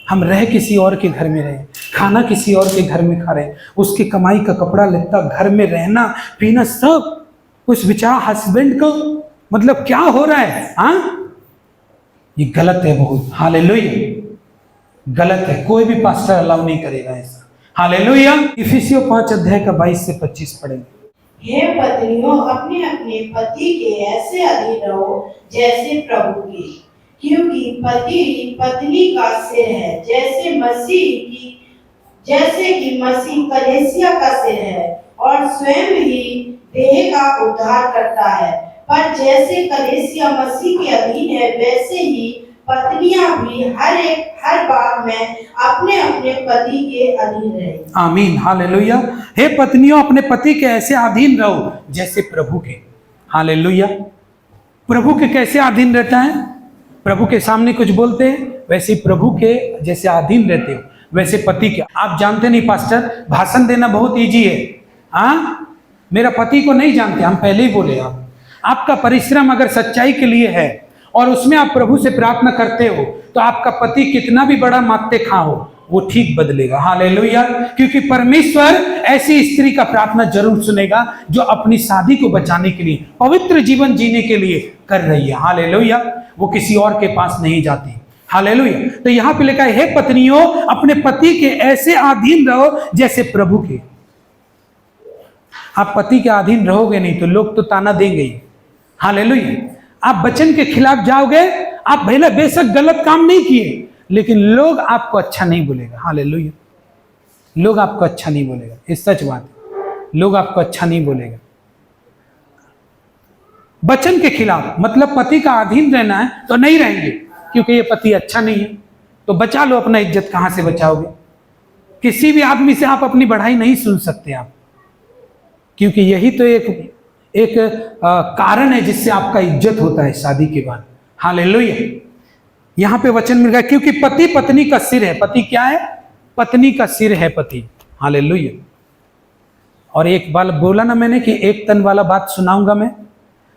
हम रह किसी और के घर में रहे, खाना किसी और के घर में खा रहे, उसकी कमाई का कपड़ा लेता, घर में रहना पीना सब उस बेचारा हस्बैंड को, मतलब क्या हो रहा है? हाँ, ये गलत है बहुत। हालेलुया। गलत है, कोई भी पास्टर अलाउ नहीं करेगा ऐसा। हालेलुया। इफिसियों 5 अध्याय का 22 से 25 पढ़ेंगे। हे पत्नियों, अपने अपने पति के ऐसे अधीन रहो जैसे प्रभु के, क्योंकि पति पत्नी का सिर है, जैसे कि मसीह कलीसिया का सिर है और स्वयं ही देह का उद्धार करता है। पर जैसे कलीसिया मसीह के अधीन है, वैसे ही पत्नियां भी हर बात में अपने अपने पति के अधीन रहे। आमीन। हालेलुया। हे पत्नियों, अपने पति के ऐसे अधीन रहो जैसे प्रभु के। हालेलुया। प्रभु के कैसे अधीन रहता है? प्रभु के सामने कुछ बोलते हैं, वैसे प्रभु के जैसे अधीन रहते हो, वैसे पति के। आप जानते नहीं पास्टर, भाषण देना बहुत इजी है। हाँ, मेरा पति को नहीं जानते, हम पहले ही बोले। आपका परिश्रम अगर सच्चाई के लिए है और उसमें आप प्रभु से प्रार्थना करते हो, तो आपका पति कितना भी बड़ा मात्ते खा हो, वो ठीक बदलेगा। हालेलुया। क्योंकि परमेश्वर ऐसी स्त्री का प्रार्थना जरूर सुनेगा जो अपनी शादी को बचाने के लिए, पवित्र जीवन जीने के लिए कर रही है। हालेलुया। वो किसी और के पास नहीं जाती। हालेलुया। तो यहाँ पे लिखा है, हे पत्नियों, अपने पति के ऐसे अधीन रहो जैसे प्रभु के। आप पति के अधीन रहोगे नहीं तो लोग तो ताना देंगे ही। हालेलुया। आप वचन के खिलाफ जाओगे, आप भले बेशक गलत काम नहीं किए, लेकिन लोग आपको अच्छा नहीं बोलेगा। हालेलुया। लोग आपको अच्छा नहीं बोलेगा, ये सच बात है। लोग आपको अच्छा नहीं बोलेगा। वचन के खिलाफ मतलब पति का अधीन रहना है तो नहीं रहेंगे, क्योंकि ये पति अच्छा नहीं है। तो बचा लो अपना इज्जत। कहां से बचाओगे? किसी भी आदमी से आप अपनी बढ़ाई नहीं सुन सकते आप, क्योंकि यही तो एक कारण है जिससे आपका इज्जत होता है शादी के बाद। हालेलुया। यहां पे वचन मिल गया, क्योंकि पति पत्नी का सिर है। पति क्या है? पत्नी का सिर है पति। हालेलुया। और एक बार बोला ना मैंने कि एक तन वाला बात सुनाऊंगा मैं।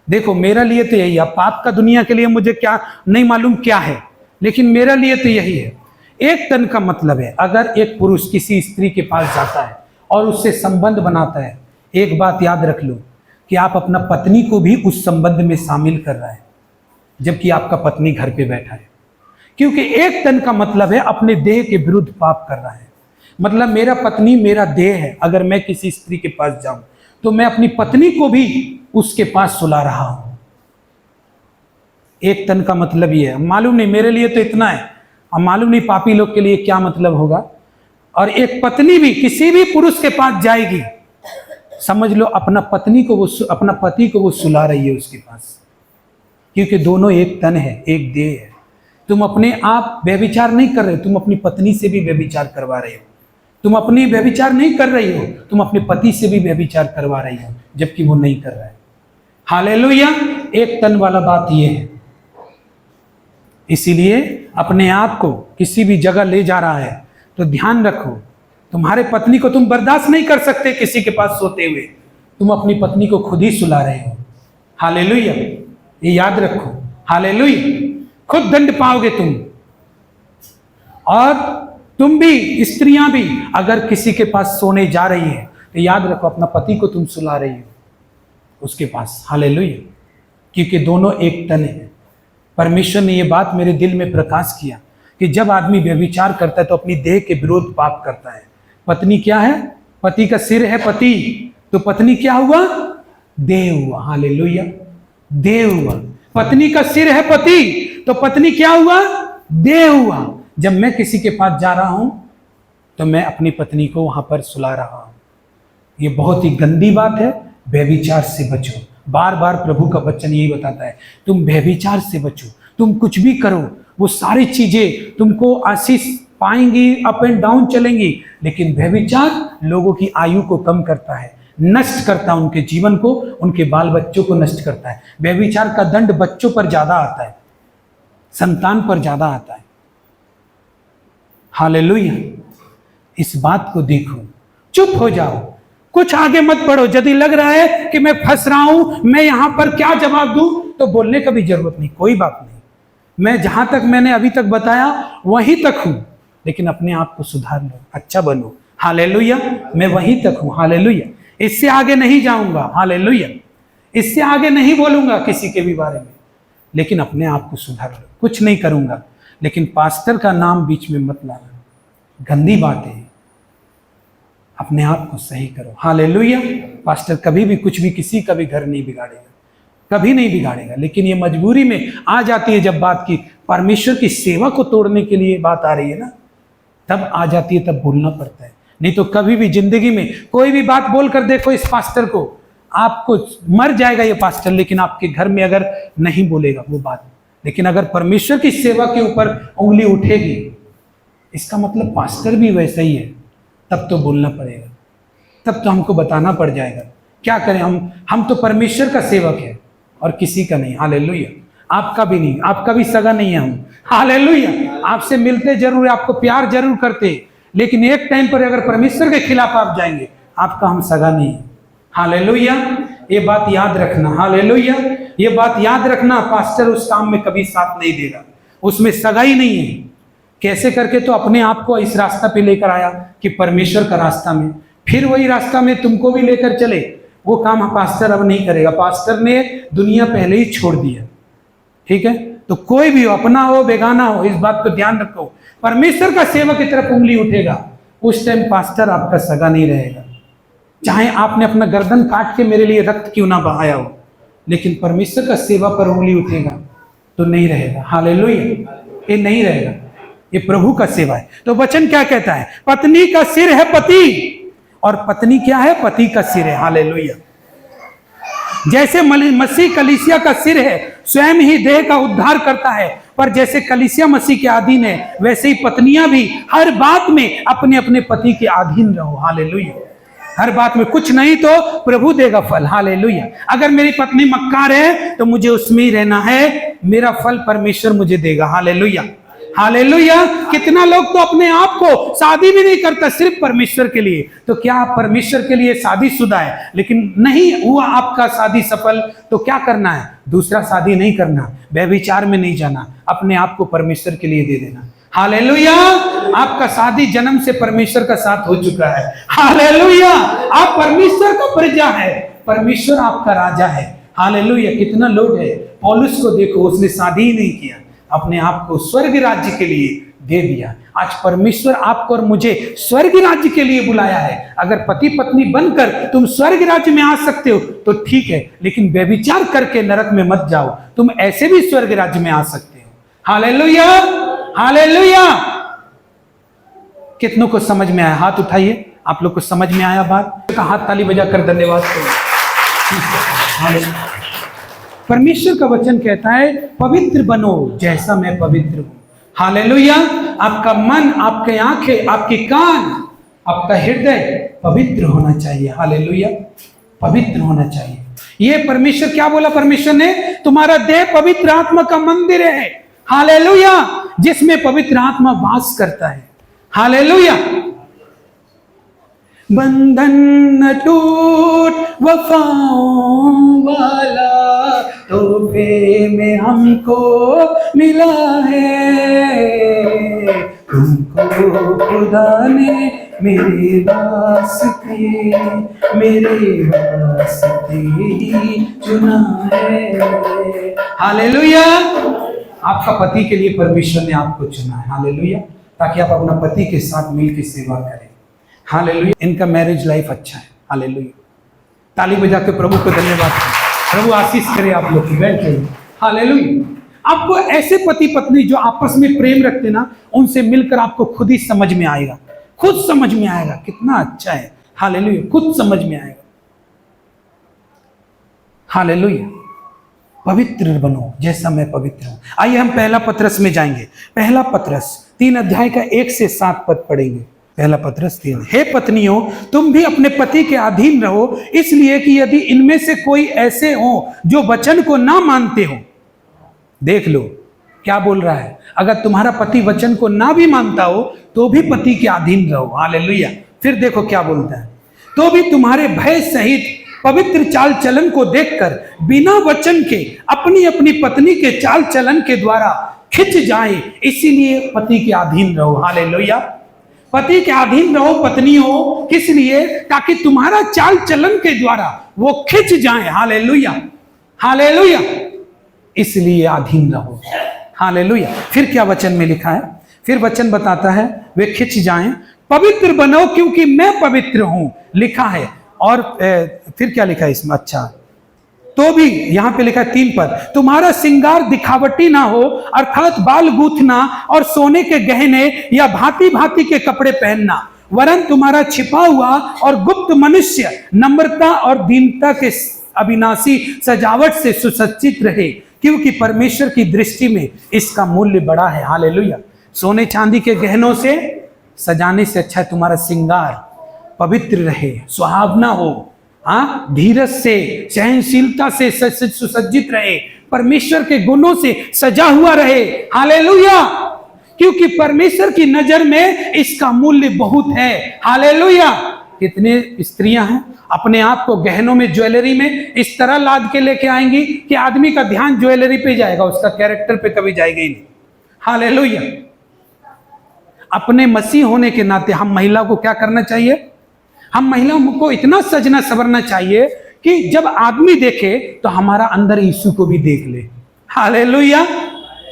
देखो, मेरा लिए तो यही है। पाप का दुनिया के लिए मुझे क्या नहीं मालूम क्या है, लेकिन मेरा लिए तो यही है। एक तन का मतलब है, अगर एक पुरुष किसी स्त्री के पास जाता है और उससे संबंध बनाता है, एक बात याद रख लो कि आप अपना पत्नी को भी उस संबंध में शामिल कर रहा है, जबकि आपका पत्नी घर पे बैठा है। क्योंकि एक तन का मतलब है अपने देह के विरुद्ध पाप कर रहा है। मतलब मेरा पत्नी मेरा देह है, अगर मैं किसी स्त्री के पास जाऊं तो मैं अपनी पत्नी को भी उसके पास सुला रहा हूं। एक तन का मतलब ये है। मालूम नहीं, मेरे लिए तो इतना है, अब मालूम नहीं पापी लोग के लिए क्या मतलब होगा। और एक पत्नी भी किसी भी पुरुष के पास जाएगी, समझ लो अपना पत्नी को वो अपना पति को वो सुला रही है उसके पास, क्योंकि दोनों एक तन है, एक देह है। तुम अपने आप व्यभिचार नहीं कर रहे, तुम अपनी पत्नी से भी व्यभिचार करवा रहे हो। तुम अपनी व्यभिचार नहीं कर रही हो, तुम अपने पति से भी व्यभिचार करवा रही हो, जबकि वो नहीं कर रहा है। हालेलुया। एक तन वाला बात ये है। इसीलिए अपने आप को किसी भी जगह ले जा रहा है तो ध्यान रखो, तुम्हारे पत्नी को तुम बर्दाश्त नहीं कर सकते किसी के पास सोते हुए, तुम अपनी पत्नी को खुद ही सुला रहे हो। हालेलुया, ये याद रखो। हालेलुया। खुद दंड पाओगे तुम। और तुम भी, स्त्रियां भी, अगर किसी के पास सोने जा रही है तो याद रखो अपना पति को तुम सुला रही हो उसके पास। हालेलुया। क्योंकि दोनों एक तन है। परमेश्वर ने ये बात मेरे दिल में प्रकाश किया कि जब आदमी व्यभिचार करता है तो अपनी देह के विरोध पाप करता है। पत्नी क्या है? पति का सिर है पति, तो पत्नी क्या हुआ? देह हुआ। हालेलुया। देह हुआ। पत्नी का सिर है पति, तो पत्नी क्या हुआ? देह हुआ। जब मैं किसी के पास जा रहा हूं तो मैं अपनी पत्नी को वहां पर सुला रहा हूं। ये बहुत ही गंदी बात है। व्यभिचार से बचो। बार बार प्रभु का वचन यही बताता है, तुम व्यभिचार से बचो। तुम कुछ भी करो, वो सारी चीजें तुमको आशीष पाएंगी, अप एंड डाउन चलेंगी, लेकिन व्यभिचार लोगों की आयु को कम करता है, नष्ट करता है उनके जीवन को, उनके बाल बच्चों को नष्ट करता है। व्यभिचार का दंड बच्चों पर ज्यादा आता है, संतान पर ज्यादा आता है। हालेलुया। इस बात को देखो, चुप हो जाओ, कुछ आगे मत बढ़ो। यदि लग रहा है कि मैं फंस रहा हूं, मैं यहां पर क्या जवाब दूं, तो बोलने का भी जरूरत नहीं, कोई बात नहीं। मैं जहां तक मैंने अभी तक बताया वहीं तक हूं, लेकिन अपने आप को सुधार लो, अच्छा बनो। हालेलुया। मैं वहीं तक हूं। हालेलुया। इससे आगे नहीं जाऊंगा। हालेलुया। इससे आगे नहीं बोलूंगा किसी के भी बारे में, लेकिन अपने आप को सुधार लो। कुछ नहीं करूंगा, लेकिन पास्टर का नाम बीच में मत लाना, गंदी बात है। अपने आप को सही करो। हालेलुया। पास्टर कभी भी कुछ भी किसी का भी घर नहीं बिगाड़ेगा, कभी नहीं बिगाड़ेगा, लेकिन ये मजबूरी में आ जाती है जब बात की परमेश्वर की सेवा को तोड़ने के लिए बात आ रही है ना, तब आ जाती है, तब बोलना पड़ता है। नहीं तो कभी भी जिंदगी में कोई भी बात बोल कर देखो इस पास्टर को, आपको मर जाएगा ये पास्टर, लेकिन आपके घर में अगर नहीं बोलेगा वो बात। लेकिन अगर परमेश्वर की सेवा के ऊपर उंगली उठेगी, इसका मतलब पास्टर भी वैसा ही है, तब तो बोलना पड़ेगा, तब तो हमको बताना पड़ जाएगा। क्या करें हम तो परमेश्वर का सेवक है और किसी का नहीं। हालेलुया। आपका भी नहीं, आपका भी सगा नहीं है हम। हालेलुया। आपसे मिलते जरूर, आपको प्यार जरूर करते, लेकिन एक टाइम पर अगर परमेश्वर के खिलाफ आप जाएंगे, आपका हम सगा नहीं है। हालेलुया। ये बात याद रखना। हालेलुया। ये बात याद रखना, पास्टर उस काम में कभी साथ नहीं देगा, उसमें सगाई नहीं है। कैसे करके? तो अपने आप को इस रास्ता पे लेकर आया कि परमेश्वर का रास्ता में, फिर वही रास्ता में तुमको भी लेकर चले, वो काम पास्टर अब नहीं करेगा। पास्टर ने दुनिया पहले ही छोड़ दिया। ठीक है? तो कोई भी हो, अपना हो बेगाना हो, इस बात को ध्यान रखो। परमेश्वर का सेवक की तरफ उंगली उठेगा, उस टाइम पास्टर आपका सगा नहीं रहेगा। चाहे आपने अपना गर्दन काट के मेरे लिए रक्त क्यों ना बहाया हो, लेकिन परमेश्वर का सेवा पर उंगली उठेगा तो नहीं रहेगा। हालेलुया। ये नहीं रहेगा, ये प्रभु का सेवा है। तो वचन क्या कहता है? पत्नी का सिर है पति, और पत्नी क्या है? पति का सिर है। हालेलुया। जैसे मसीह कलीसिया का सिर है, स्वयं ही देह का उद्धार करता है, पर जैसे कलीसिया मसीह के अधीन है, वैसे ही पत्नियां भी हर बात में अपने अपने पति के अधीन रहो। हालेलुया। हर बात में, कुछ नहीं तो प्रभु देगा फल। हालेलुया। अगर मेरी पत्नी मक्कार है तो मुझे उसमें ही रहना है, मेरा फल परमेश्वर मुझे देगा। हालेलुया। हालेलुया। कितना लोग तो अपने आप को शादी भी नहीं करता सिर्फ परमेश्वर के लिए। तो क्या आप परमेश्वर के लिए शादीशुदा है, लेकिन नहीं हुआ आपका शादी सफल, तो क्या करना है? दूसरा शादी नहीं करना, व्यभिचार में नहीं जाना, अपने आप को परमेश्वर के लिए दे देना। हालेलुया। आपका शादी जन्म से परमेश्वर का साथ हो चुका है। हालेलुया। आप परमेश्वर का प्रजा है, परमेश्वर आपका राजा है। हालेलुया। कितना लोग है, पौलुस को देखो, उसने शादी ही नहीं किया, अपने आप को स्वर्ग राज्य के लिए दे दिया। आज परमेश्वर आपको और मुझे स्वर्ग राज्य के लिए बुलाया है। अगर पति पत्नी बनकर तुम स्वर्ग राज्य में आ सकते हो तो ठीक है, लेकिन व्यभिचार करके नरक में मत जाओ, तुम ऐसे भी स्वर्ग राज्य में आ सकते हो। Hallelujah, hallelujah. कितनों को समझ में आया? हाथ उठाइए, आप लोग को समझ में आया बात? हाथ ताली बजाकर धन्यवाद करो। परमेश्वर का वचन कहता है पवित्र बनो जैसा मैं पवित्र हूं। हालेलुया। आपका मन, आपके आंखें, आपके कान, आपका हृदय पवित्र होना चाहिए। हालेलुया, पवित्र होना चाहिए। ये परमेश्वर क्या बोला? परमेश्वर ने तुम्हारा देह पवित्र आत्मा का मंदिर है। हालेलुया, जिसमें पवित्र आत्मा वास करता है। हालेलुया। बंधन न टूट वफाओं वाला तोहफे में हमको मिला है, तुमको खुदा ने मेरे वास्ते ही चुना है। हालेलुया। आपका पति के लिए परमेश्वर ने आपको चुना है। हालेलुया, ताकि आप अपना पति के साथ मिलकर सेवा करें। हालेलुया। इनका मैरिज लाइफ अच्छा है। हालेलुया। ताली बजा के प्रभु को धन्यवाद करें। प्रभु आशीष करे आप लोग की। बैठ जाइए। हालेलुया। आपको ऐसे पति पत्नी जो आपस में प्रेम रखते ना, उनसे मिलकर आपको खुद ही समझ में आएगा, खुद समझ में आएगा कितना अच्छा है। हालेलुया, खुद समझ में आएगा। हालेलुया। पवित्र बनो जैसा मैं पवित्र हूं। आइए हम पहला पत्रस में जाएंगे। पहला पत्रस 3 अध्याय का 1 से 7 पद पढ़ेंगे। पहला पत्रस 3। हे पत्नियों, तुम भी अपने पति के अधीन रहो, इसलिए कि यदि इनमें से कोई ऐसे हो जो वचन को ना मानते हो। देख लो क्या बोल रहा है। अगर तुम्हारा पति वचन को ना भी मानता हो तो भी पति के अधीन रहो। हालेलुया। फिर देखो क्या बोलता है, तो भी तुम्हारे भय सहित पवित्र चाल चलन को देखकर बिना वचन के अपनी अपनी पत्नी के चाल चलन के द्वारा खिंच जाए, इसीलिए पति के अधीन रहो। हालेलुया। पति के अधीन रहो पत्नियों, किस लिए? ताकि तुम्हारा चाल चलन के द्वारा वो खिंच जाए। Hallelujah, hallelujah. इसलिए अधीन रहो। हालेलुया। फिर क्या वचन में लिखा है? फिर वचन बताता है वे खिंच जाएं। पवित्र बनो क्योंकि मैं पवित्र हूं, लिखा है। और फिर क्या लिखा है इसमें? अच्छा, तो भी यहां पे लिखा है 3 पद, तुम्हारा श्रृंगार दिखावटी ना हो, अर्थात बाल गूंथना और सोने के गहने या भांति भांति के कपड़े पहनना, वरन तुम्हारा छिपा हुआ और गुप्त मनुष्य नम्रता और दीनता के अविनाशी सजावट से सुसज्जित रहे, क्योंकि परमेश्वर की दृष्टि में इसका मूल्य बड़ा है। हालेलुया। सोने चांदी के गहनों से सजाने से अच्छा है तुम्हारा श्रृंगार पवित्र रहे, सुहावना हो, हाँ, धीरज से, सहनशीलता से सुसज्जित रहे, परमेश्वर के गुणों से सजा हुआ रहे। हालेलुया। क्योंकि परमेश्वर की नजर में इसका मूल्य बहुत है। हालेलुया। कितने स्त्रियां हैं अपने आप को गहनों में, ज्वेलरी में इस तरह लाद के लेके आएंगी कि आदमी का ध्यान ज्वेलरी पे जाएगा, उसका कैरेक्टर पे कभी जाएगा ही नहीं। हालेलुया। अपने मसीह होने के नाते हम महिला को क्या करना चाहिए? हम महिलाओं को इतना सजना सवरना चाहिए कि जब आदमी देखे तो हमारा अंदर यीशु को भी देख ले। हालेलुया।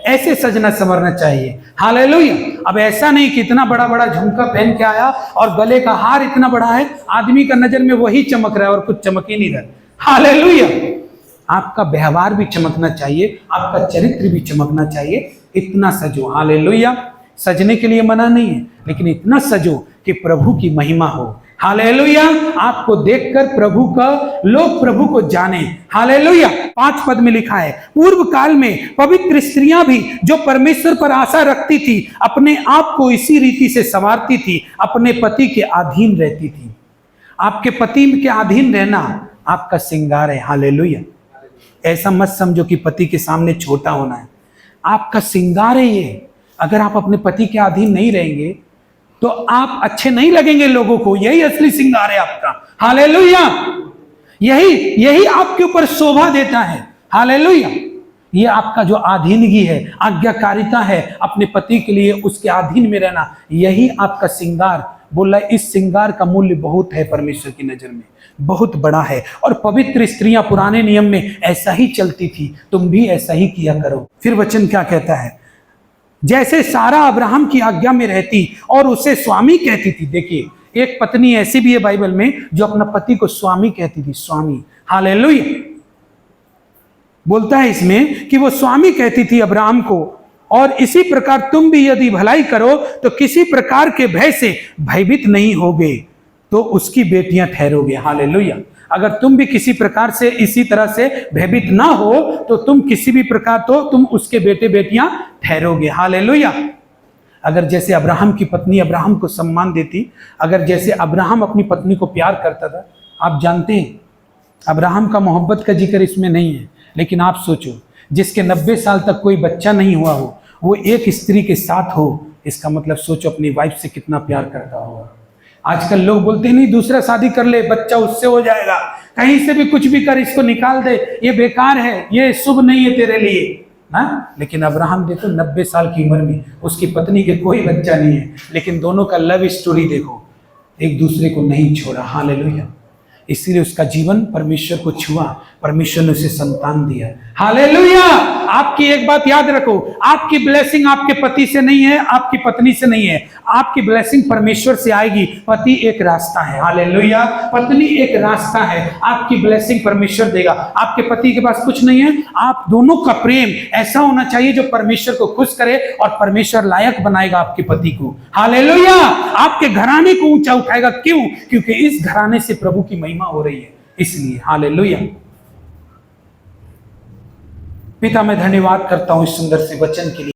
ऐसे सजना संवरना चाहिए। हालेलुया। अब ऐसा नहीं कि इतना बड़ा बड़ा झुमका पहन के आया और गले का हार इतना बड़ा है, आदमी का नजर में वही चमक रहा है और कुछ चमक ही नहीं रहा। हालेलुया। आपका व्यवहार भी चमकना चाहिए, आपका चरित्र भी चमकना चाहिए। इतना सजो। हालेलुया। सजने के लिए मना नहीं है, लेकिन इतना सजो कि प्रभु की महिमा हो। हालेलुया। आपको देखकर प्रभु का लोग प्रभु को जाने। हालेलुया। 5 पद में लिखा है, पूर्व काल में पवित्र स्त्रियां भी जो परमेश्वर पर आशा रखती थी, अपने आप को इसी रीति से संवारती थी, अपने पति के अधीन रहती थी। आपके पति के अधीन रहना आपका श्रृंगार है। हालेलुया। ऐसा मत समझो कि पति के सामने छोटा होना है, आपका श्रृंगार है ये। अगर आप अपने पति के अधीन नहीं रहेंगे तो आप अच्छे नहीं लगेंगे लोगों को। यही असली श्रृंगार है आपका। हालेलुया। यही आपके ऊपर शोभा देता है। हालेलुया। ये आपका जो अधीनगी है, आज्ञाकारिता है, अपने पति के लिए उसके अधीन में रहना, यही आपका श्रृंगार। बोला इस श्रृंगार का मूल्य बहुत है परमेश्वर की नजर में, बहुत बड़ा है। और पवित्र स्त्रियां पुराने नियम में ऐसा ही चलती थी, तुम भी ऐसा ही किया करो। फिर वचन क्या कहता है, जैसे सारा अब्राहम की आज्ञा में रहती और उसे स्वामी कहती थी। देखिए, एक पत्नी ऐसी भी है बाइबल में जो अपना पति को स्वामी कहती थी, स्वामी। हालेलुया। बोलता है इसमें कि वो स्वामी कहती थी अब्राहम को, और इसी प्रकार तुम भी यदि भलाई करो तो किसी प्रकार के भय से भयभीत नहीं होगे, तो उसकी बेटियां ठहरोगे। हालेलुया। अगर तुम भी किसी प्रकार से इसी तरह से भयभीत ना हो तो तुम किसी भी प्रकार तो तुम उसके बेटे बेटियां ठहरोगे। हालेलुया। अगर जैसे अब्राहम की पत्नी अब्राहम को सम्मान देती, अगर जैसे अब्राहम अपनी पत्नी को प्यार करता था, आप जानते हैं अब्राहम का मोहब्बत का जिक्र इसमें नहीं है, लेकिन आप सोचो जिसके 90 साल तक कोई बच्चा नहीं हुआ हो, वो एक स्त्री के साथ हो, इसका मतलब सोचो अपनी वाइफ से कितना प्यार करता होगा। आजकल लोग बोलते हैं नहीं दूसरा शादी कर ले, बच्चा उससे हो जाएगा, कहीं से भी कुछ भी कर, इसको निकाल दे, ये बेकार है, ये शुभ नहीं है तेरे लिए ना। लेकिन अब्राहम देखो 90 साल की उम्र में उसकी पत्नी के कोई बच्चा नहीं है, लेकिन दोनों का लव स्टोरी देखो, एक दूसरे को नहीं छोड़ा। हालेलुया। इसलिए उसका जीवन परमेश्वर को छुआ, परमेश्वर ने उसे संतान दिया। हालेलुया। आपकी एक बात याद रखो, आपकी ब्लेसिंग आपके पति से नहीं है, आपकी पत्नी से नहीं है, आपकी ब्लेसिंग परमेश्वर से आएगी। पति एक रास्ता है, हालेलुया, पत्नी एक रास्ता है, आपकी ब्लेसिंग परमेश्वर देगा। आपके पति के पास कुछ नहीं है, आप दोनों का प्रेम ऐसा होना चाहिए जो परमेश्वर को खुश करे और परमेश्वर लायक बनाएगा आपके पति को। हालेलुया। आपके घराने को ऊंचा उठाएगा। क्यों? क्योंकि इस घराने से प्रभु की महिमा हो रही है, इसलिए। हालेलुया। पिता मैं धन्यवाद करता हूं इस सुंदर से वचन के लिए।